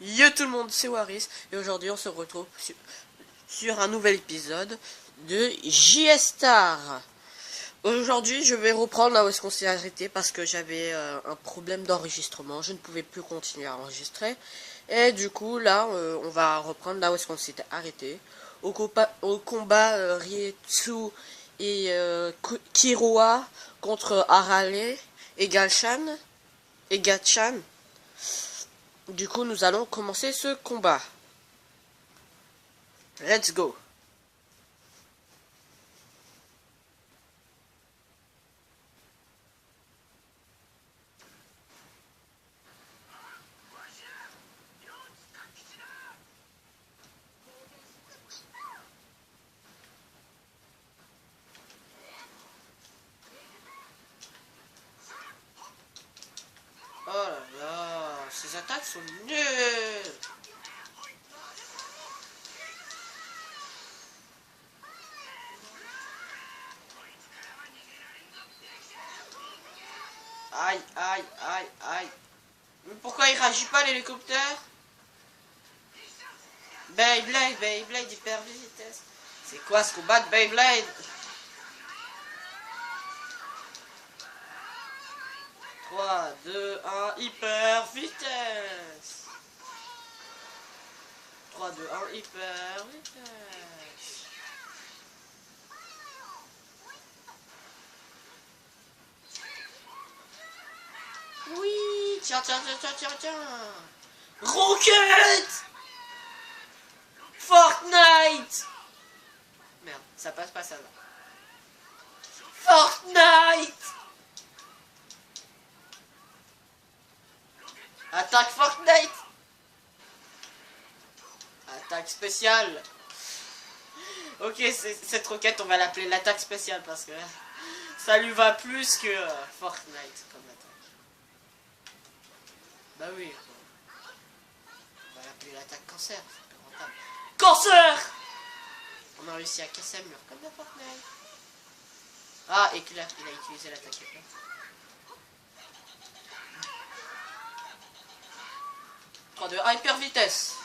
Yo tout le monde, c'est Waris et aujourd'hui on se retrouve sur un nouvel épisode de JStar. Aujourd'hui je vais reprendre là où est-ce qu'on s'est arrêté parce que j'avais un problème d'enregistrement, je ne pouvais plus continuer à enregistrer. Et du coup là on va reprendre là où est-ce qu'on s'était arrêté. Au combat Rietsu et Kiroa contre Arale et Galchan et Gatchan. Du coup, nous allons commencer ce combat. Let's go. Oh là là, ces attaques sont nulles. Aïe, aïe, aïe, aïe. Mais pourquoi il réagit pas l'hélicoptère? Beyblade, hyper vitesse. C'est quoi ce combat de Beyblade? 3, 2, 1, hyper vitesse. 3, 2, 1, hyper vitesse. Oui, tiens. Rocket Fortnite. Merde, ça passe pas ça là. Fortnite. Attaque Fortnite. Attaque spéciale. Ok, cette roquette, on va l'appeler l'attaque spéciale parce que ça lui va plus que Fortnite comme attaque. Bah oui. On va l'appeler l'attaque cancer, c'est plus rentable. Cancer. On a réussi à casser un mur comme dans Fortnite. Ah, éclair, il a utilisé l'attaque éclair. De hyper vitesse.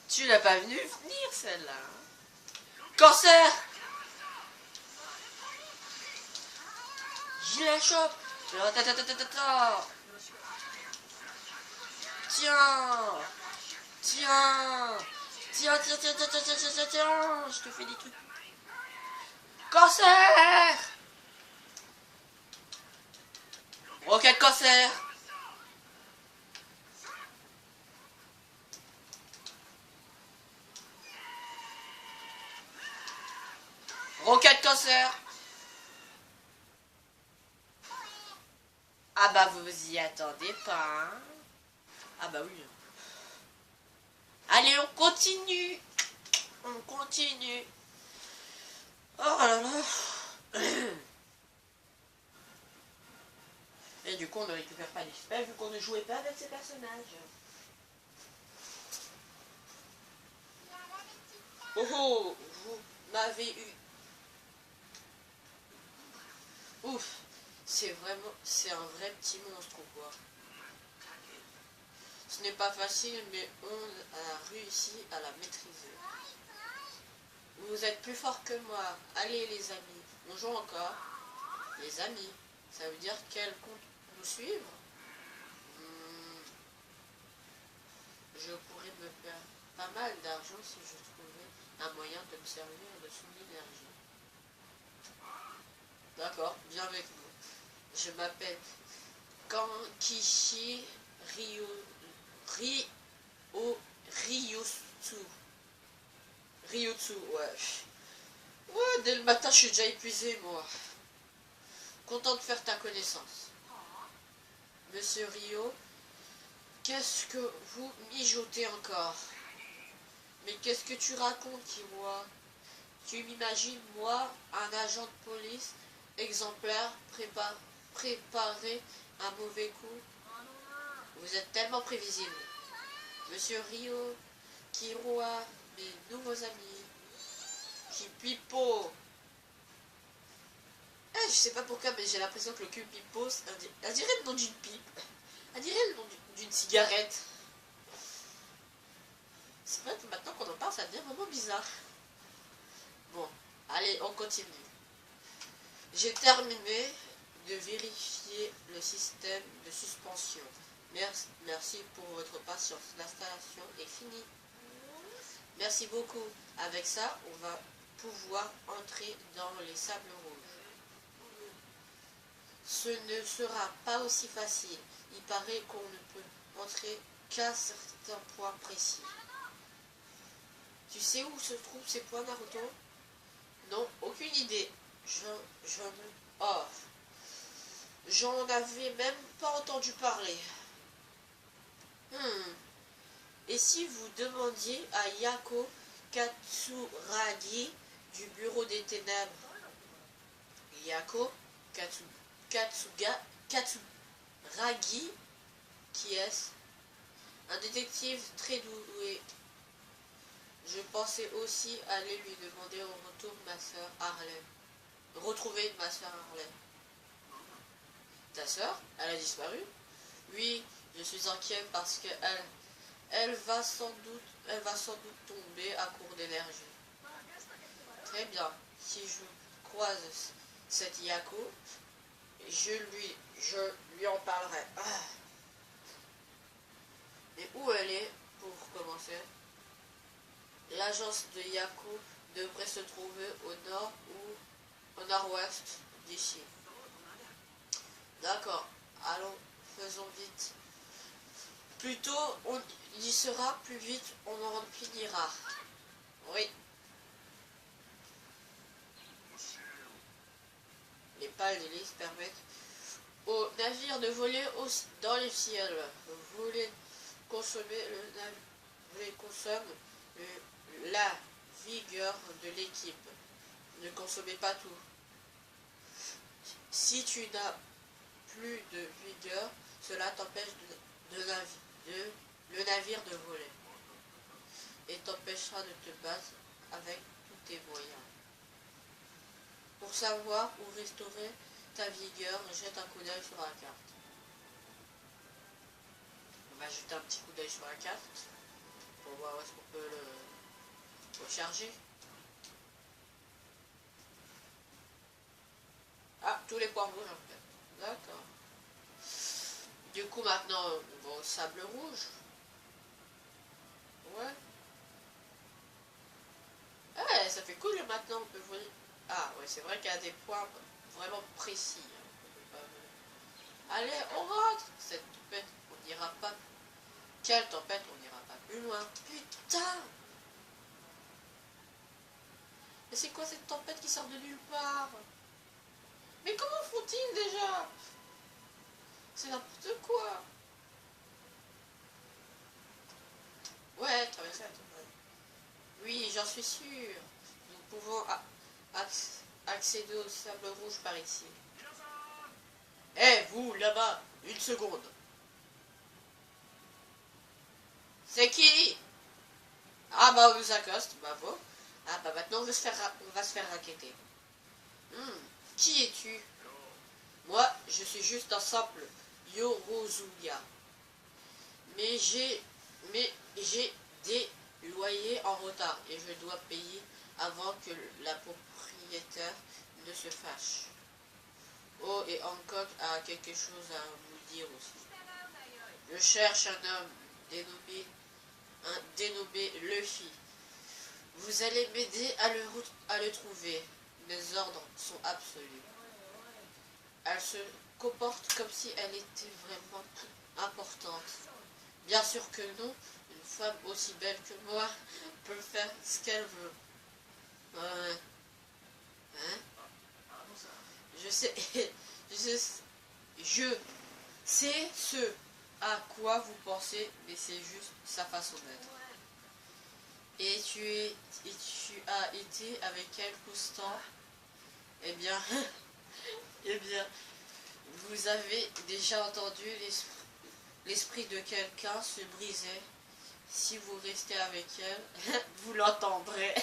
Tu l'as pas venu venir celle-là. Cancer. Je la chope. Tiens, je te fais des trucs. Cancer. Rocket cancer. Rocket cancer. Ah bah vous y attendez pas. Hein. Ah bah oui. Allez, on continue. On continue. Oh là là. Et du coup, on ne récupère pas l'XP vu qu'on ne jouait pas avec ces personnages. Oh, vous m'avez eu. Ouf, c'est un vrai petit monstre quoi. Ce n'est pas facile, mais on a réussi à la maîtriser. Vous êtes plus fort que moi. Allez les amis, on joue encore. Les amis, ça veut dire qu'elle compte nous suivre. Je pourrais me faire pas mal d'argent si je trouvais un moyen de me servir de son énergie. D'accord, viens avec nous. Je m'appelle Kankishi Ryotsu, ouais. Ouais, dès le matin, je suis déjà épuisé, moi. Content de faire ta connaissance. Monsieur Ryo, qu'est-ce que vous mijotez encore? Mais qu'est-ce que tu racontes, Kiroa? Tu m'imagines, moi, un agent de police exemplaire, préparer un mauvais coup? Vous êtes tellement prévisible. Monsieur Ryo, Kiroa, mes nouveaux amis. Kipipo. Je sais pas pourquoi, mais j'ai l'impression que le Kipipo, on dirait le nom d'une pipe. On dirait le nom d'une cigarette. C'est vrai que maintenant qu'on en parle, ça devient vraiment bizarre. Bon, allez, on continue. J'ai terminé de vérifier le système de suspension. Merci pour votre patience. L'installation est finie. Merci beaucoup. Avec ça, on va pouvoir entrer dans les sables rouges. Ce ne sera pas aussi facile. Il paraît qu'on ne peut entrer qu'à certains points précis. Tu sais où se trouvent ces points, Naruto? Non, aucune idée. J'en avais même pas entendu parler. Et si vous demandiez à Yako Katsuragi du Bureau des Ténèbres? Yako Katsuragi, qui est-ce? Un détective très doué. Je pensais aussi aller lui demander au retour ma sœur Harlem. Retrouver ma sœur Harlem. Ta sœur? Elle a disparu? Oui, je suis inquiet parce que elle va sans doute tomber à court d'énergie. Très bien. Si je croise cette Yako, je lui en parlerai. Mais où elle est, pour commencer? L'agence de Yako devrait se trouver au nord ou au nord-ouest d'ici. D'accord, allons, faisons vite. Plus tôt on y sera, plus vite on en finira. Oui. Les pales d'hélice permettent aux navires de voler dans le ciel. Vous les consommez la vigueur de l'équipe. Ne consommez pas tout. Si tu n'as plus de vigueur, cela t'empêche le navire de voler et t'empêchera de te battre avec tous tes moyens. Pour savoir où restaurer ta vigueur, jette un coup d'œil sur la carte. On va jeter un petit coup d'œil sur la carte pour voir où est-ce qu'on peut le recharger. Ah, tous les points rouges en fait. D'accord. Du coup maintenant on va au sable rouge. Ouais. Ouais, ça fait cool maintenant, on peut voler. Ah ouais, c'est vrai qu'il y a des points vraiment précis. Allez, on rentre. Cette tempête, on n'ira pas. Quelle tempête, on n'ira pas plus loin. Putain! Mais c'est quoi cette tempête qui sort de nulle part? Mais comment font-ils déjà? C'est n'importe quoi. Ouais, traverser la tempête. Oui, j'en suis sûr. Nous pouvons accéder au sable rouge par ici. Eh, vous, là-bas, une seconde. C'est qui? Ah bah on nous accoste, bravo. Ah bah maintenant on va se faire raqueter. Qui es-tu? Moi, je suis juste un simple Yorozuya. Mais j'ai des loyers en retard et je dois payer avant que la propriétaire ne se fâche. Oh, et Hancock a quelque chose à vous dire aussi. Je cherche un homme dénommé Luffy. Vous allez m'aider à le trouver. Mes ordres sont absolus. Elle se comporte comme si elle était vraiment importante. Bien sûr que non, une femme aussi belle que moi peut faire ce qu'elle veut. Hein? Je sais ce à quoi vous pensez, mais c'est juste sa façon d'être. Et tu as été avec elle constant? Eh bien, vous avez déjà entendu l'esprit de quelqu'un se briser. Si vous restez avec elle, vous l'entendrez.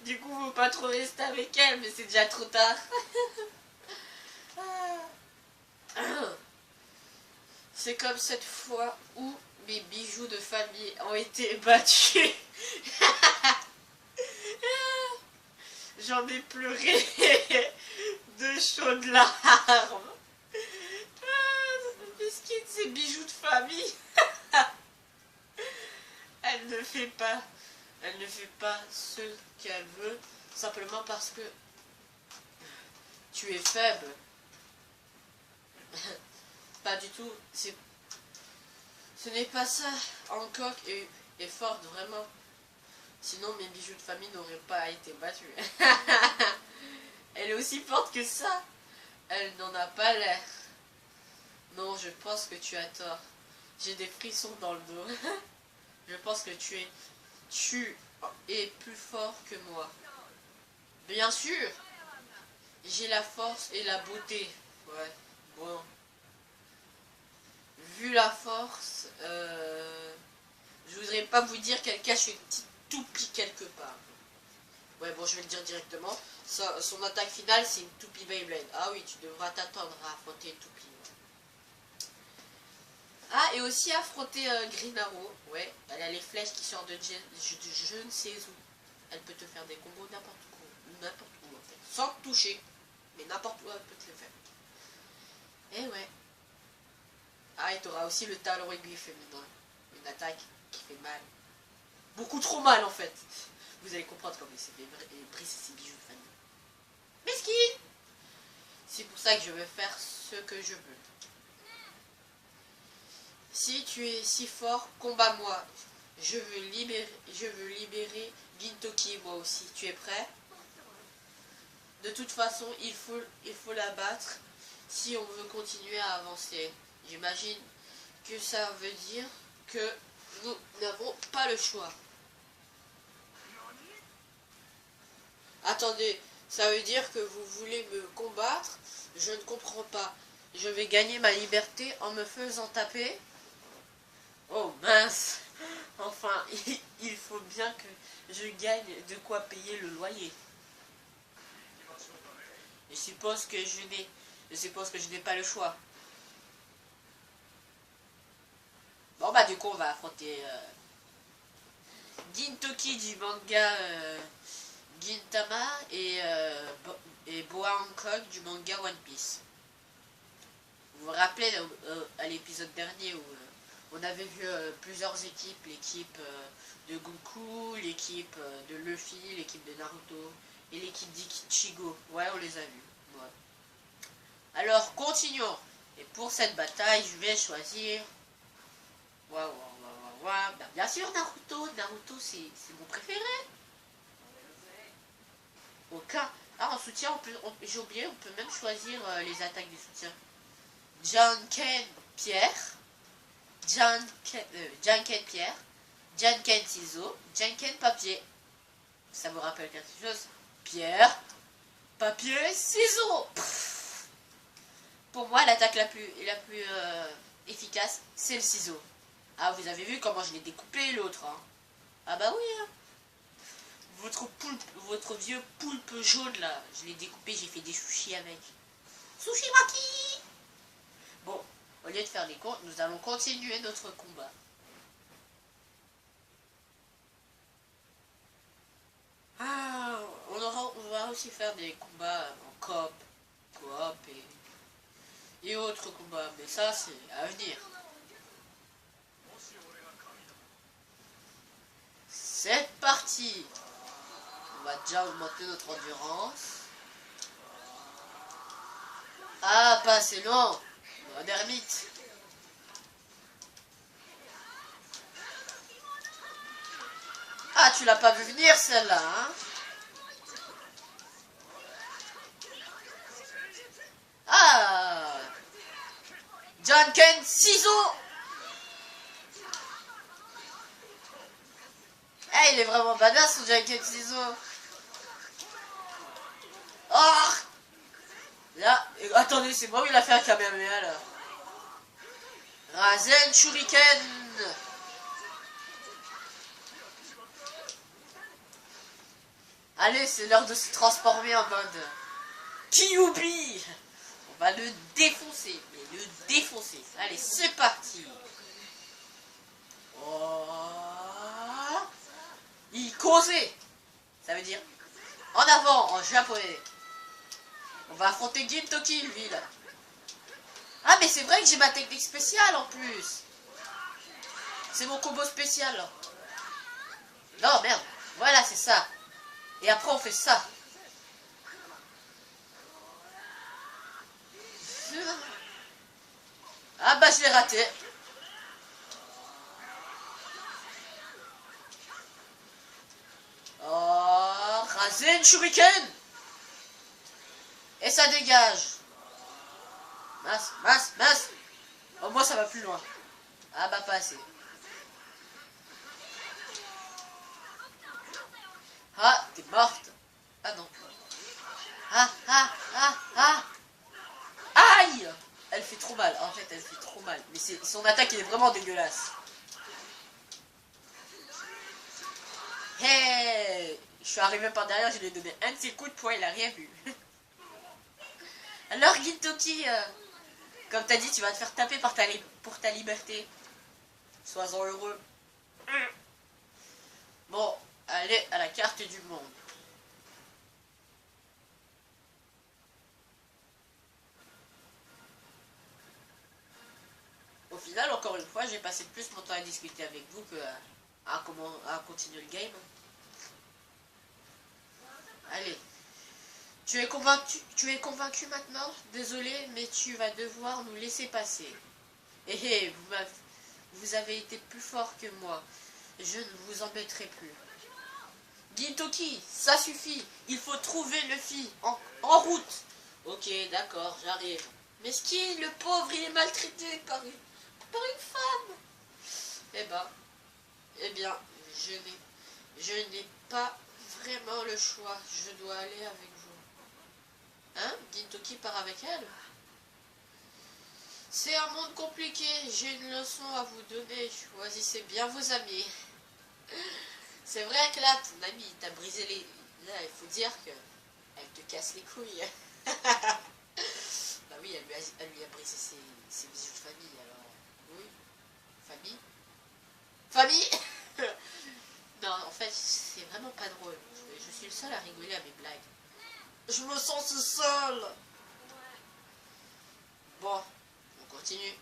Du coup, vous ne pas trop rester avec elle, mais c'est déjà trop tard. C'est comme cette fois où mes bijoux de famille ont été battus. J'en ai pleuré de chaudes larmes. Mesquine, ces bijoux de famille. Elle ne fait pas ce qu'elle veut simplement parce que tu es faible. Pas du tout. Ce n'est pas ça. Hancock est forte, vraiment. Sinon, mes bijoux de famille n'auraient pas été battus. Elle est aussi forte que ça. Elle n'en a pas l'air. Non, je pense que tu as tort. J'ai des frissons dans le dos. Je pense que tu es plus fort que moi. Bien sûr. J'ai la force et la beauté. Ouais, bon. Vu la force, je voudrais pas vous dire qu'elle cache une petite toupie quelque part. Ouais, bon, je vais le dire directement. Son attaque finale, c'est une toupie Beyblade. Ah oui, tu devras t'attendre à affronter une toupie. Ah, et aussi affronter Green Arrow. Ouais, elle a les flèches qui sortent de je ne sais où. Elle peut te faire des combos n'importe où en fait. Sans te toucher. Mais n'importe où, elle peut te le faire. Et ouais. Ah, et t'auras aussi le talon aiguille féminin. Une attaque qui fait mal. Beaucoup trop mal en fait. Vous allez comprendre comment il s'est fait briser ses bijoux de famille. Mesquine. C'est pour ça que je vais faire ce que je veux. Si tu es si fort, combat-moi. Je veux libérer Gintoki moi aussi. Tu es prêt? De toute façon, il faut la battre si on veut continuer à avancer. J'imagine que ça veut dire que nous n'avons pas le choix. Attendez, ça veut dire que vous voulez me combattre? Je ne comprends pas. Je vais gagner ma liberté en me faisant taper? Oh mince. Enfin, il faut bien que je gagne de quoi payer le loyer. Je suppose que je n'ai pas le choix. Bon bah du coup on va affronter Gintoki du manga Gintama et Boa Hancock du manga One Piece. Vous vous rappelez à l'épisode dernier où on avait vu plusieurs équipes, l'équipe de Goku, l'équipe de Luffy, l'équipe de Naruto et l'équipe d'Ichigo. Ouais, on les a vus. Ouais. Alors continuons. Et pour cette bataille, je vais choisir... Bah, bien sûr Naruto. Naruto c'est mon préféré. Aucun. Ah, en soutien, j'ai oublié, on peut même choisir les attaques du soutien. Janken Pierre. Janken Pierre. Janken Ciseaux. Janken Papier. Ça vous rappelle quelque chose? Pierre. Papier. Ciseaux. Pour moi, l'attaque la plus efficace, c'est le ciseau. Ah, vous avez vu comment je l'ai découpé l'autre, hein? Ah bah oui, hein. Votre vieux poulpe jaune là, je l'ai découpé, j'ai fait des sushis avec. Sushi maki. Bon, au lieu de faire des comptes, nous allons continuer notre combat. Ah, on va aussi faire des combats en coop et autres combats, mais ça c'est à venir. C'est parti. On va déjà augmenter notre endurance. Ah, pas assez long. Un ermite. Ah, tu l'as pas vu venir celle-là, hein? Ah, Janken Ciseaux. Eh, il est vraiment badass son Janken Ciseaux. Oh, là, attendez, c'est moi où il a fait un Kamehameha là. Rasen Shuriken. Allez, c'est l'heure de se transformer en mode Kyuubi. On va le défoncer, mais le défoncer. Allez, c'est parti. Kose. Ça veut dire en avant en japonais. On va affronter Gintoki, lui, là. Ah, mais c'est vrai que j'ai ma technique spéciale, en plus. C'est mon combo spécial, là. Non, merde. Voilà, c'est ça. Et après, on fait ça. Ah, bah, je l'ai raté. Oh, Rasen Shuriken. Et ça dégage. Mince, mince, mince. Au moins, ça va plus loin. Ah, bah, pas assez. Ah, t'es morte. Ah non. Ah, ah, ah, ah. Aïe. Elle fait trop mal. En fait, elle fait trop mal. Mais son attaque, il est vraiment dégueulasse. Hey. Je suis arrivé par derrière, je lui ai donné un de ses coups de poing, il a rien vu. Alors, Gintoki, comme t'as dit, tu vas te faire taper pour ta liberté. Sois-en heureux. Bon, allez à la carte du monde. Au final, encore une fois, j'ai passé plus mon temps à discuter avec vous que à continuer le game. Allez. Tu es convaincu maintenant? Désolé, mais tu vas devoir nous laisser passer. Eh, vous avez été plus fort que moi. Je ne vous embêterai plus. Gintoki, ça suffit. Il faut trouver le fille en route. Ok, d'accord, j'arrive. Mais ce qui est le pauvre, il est maltraité par une femme. Eh bien, je n'ai pas vraiment le choix. Je dois aller avec vous. Hein? Gintoki part avec elle? C'est un monde compliqué. J'ai une leçon à vous donner. Choisissez bien vos amis. C'est vrai que là, ton ami, t'a brisé les... Là, il faut dire que elle te casse les couilles. Bah oui, elle lui a brisé ses bijoux de famille, alors... Oui. Famille? Famille. Non, en fait, c'est vraiment pas drôle. Je suis le seul à rigoler à mes blagues. Je me sens si seul. Bon, on continue.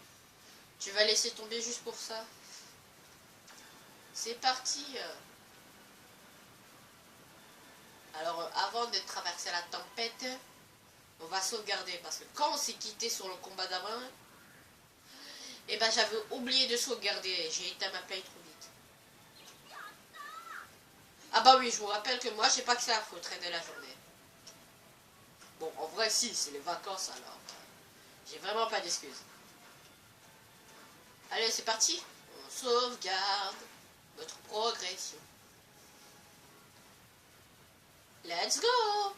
Tu vas laisser tomber juste pour ça? C'est parti. Alors, avant de traverser la tempête, on va sauvegarder. Parce que quand on s'est quitté sur le combat d'avant, eh ben j'avais oublié de sauvegarder. J'ai éteint ma play trop vite. Ah bah oui, je vous rappelle que moi, j'ai pas que ça à foutre de la journée. Bon, en vrai, si, c'est les vacances, alors. J'ai vraiment pas d'excuses. Allez, c'est parti. On sauvegarde notre progression. Let's go.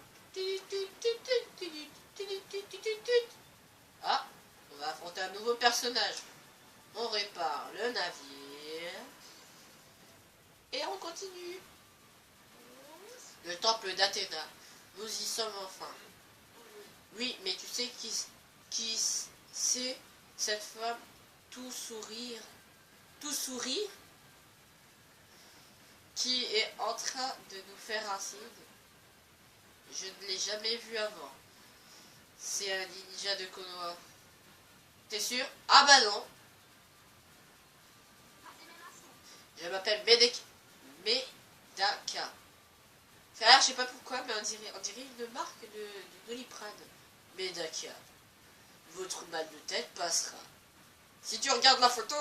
Ah, on va affronter un nouveau personnage. On répare le navire. Et on continue. Le temple d'Athéna. Nous y sommes enfin. Oui, mais tu sais qui c'est cette femme tout sourire, qui est en train de nous faire un signe? Je ne l'ai jamais vu avant. C'est un ninja de Konoha. T'es sûr? Ah bah non. Je m'appelle Medaka. Frère, je sais pas pourquoi, mais on dirait une marque de Doliprane. Medaka. Votre mal de tête passera. Si tu regardes la photo...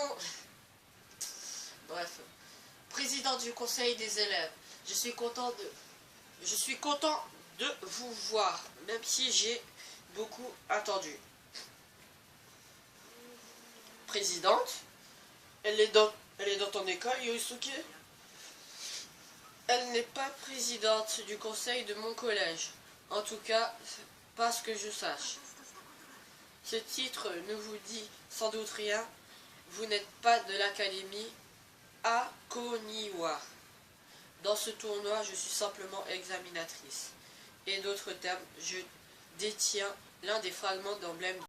Bref. Président du conseil des élèves. Je suis content de vous voir, même si j'ai beaucoup attendu. Présidente, elle est dans ton école, Yosuke? Elle n'est pas présidente du conseil de mon collège. En tout cas, pas ce que je sache. Ce titre ne vous dit sans doute rien. Vous n'êtes pas de l'académie Akoniwa. Dans ce tournoi, je suis simplement examinatrice. Et d'autres termes, je détiens l'un des fragments d'emblème